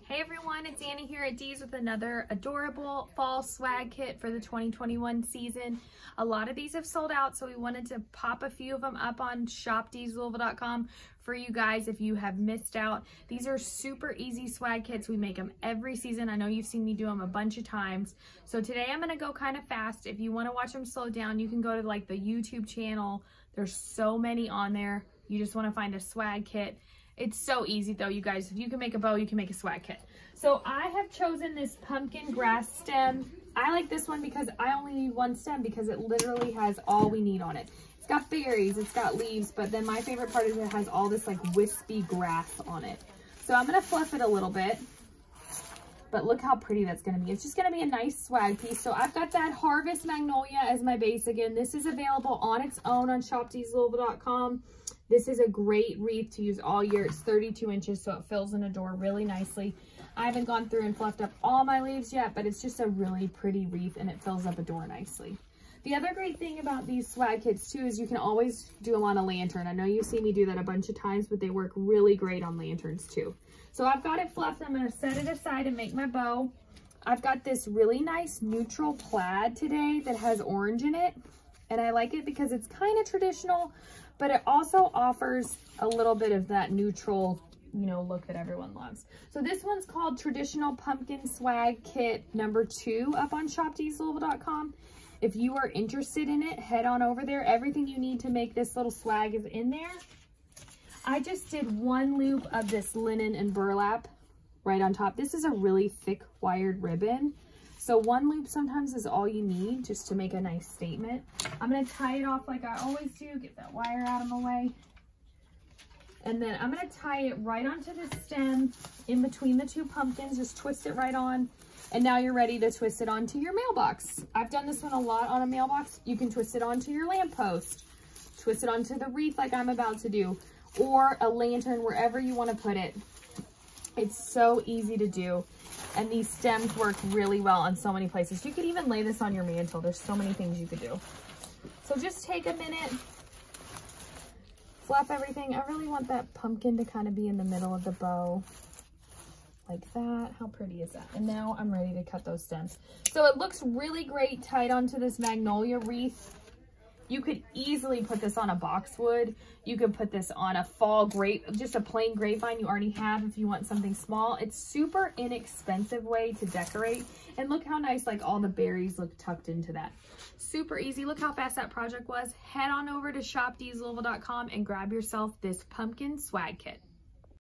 Hey everyone, it's Annie here at Dee's with another adorable fall swag kit for the 2021 season. A lot of these have sold out, so we wanted to pop a few of them up on shopdeeslouisville.com for you guys if you have missed out. These are super easy swag kits. We make them every season. I know you've seen me do them a bunch of times. So today I'm gonna go kind of fast. If you wanna watch them slow down, you can go to like the YouTube channel. There's so many on there. You just wanna find a swag kit. It's so easy though, you guys. If you can make a bow, you can make a swag kit. So I have chosen this pumpkin grass stem. I like this one because I only need one stem because it literally has all we need on it. It's got berries, it's got leaves, but then my favorite part is it has all this like wispy grass on it. So I'm gonna fluff it a little bit, but look how pretty that's gonna be. It's just gonna be a nice swag piece. So I've got that Harvest Magnolia as my base again. This is available on its own on shopdeeslouisville.com. This is a great wreath to use all year. It's 32 inches, so it fills in a door really nicely. I haven't gone through and fluffed up all my leaves yet, but it's just a really pretty wreath and it fills up a door nicely. The other great thing about these swag kits too is you can always do them on a lantern. I know you've seen me do that a bunch of times, but they work really great on lanterns too. So I've got it fluffed. I'm gonna set it aside and make my bow. I've got this really nice neutral plaid today that has orange in it. And I like it because it's kind of traditional, but it also offers a little bit of that neutral, you know, look that everyone loves. So this one's called Traditional Pumpkin Swag Kit number 2 up on shopdeeslouisville.com. If you are interested in it, head on over there. Everything you need to make this little swag is in there. I just did one loop of this linen and burlap right on top. This is a really thick wired ribbon. So one loop sometimes is all you need just to make a nice statement. I'm gonna tie it off like I always do, get that wire out of my way. And then I'm gonna tie it right onto the stem in between the two pumpkins, just twist it right on. And now you're ready to twist it onto your mailbox. I've done this one a lot on a mailbox. You can twist it onto your lamppost, twist it onto the wreath like I'm about to do, or a lantern, wherever you wanna put it. It's so easy to do. And these stems work really well on so many places. You could even lay this on your mantle. There's so many things you could do. So just take a minute, fluff everything. I really want that pumpkin to kind of be in the middle of the bow. Like that. How pretty is that? And now I'm ready to cut those stems. So it looks really great tied onto this magnolia wreath. You could easily put this on a boxwood. You could put this on a fall grape, just a plain grapevine you already have if you want something small. It's super inexpensive way to decorate. And look how nice, like all the berries look tucked into that. Super easy. Look how fast that project was. Head on over to shopdeeslouisville.com and grab yourself this pumpkin swag kit.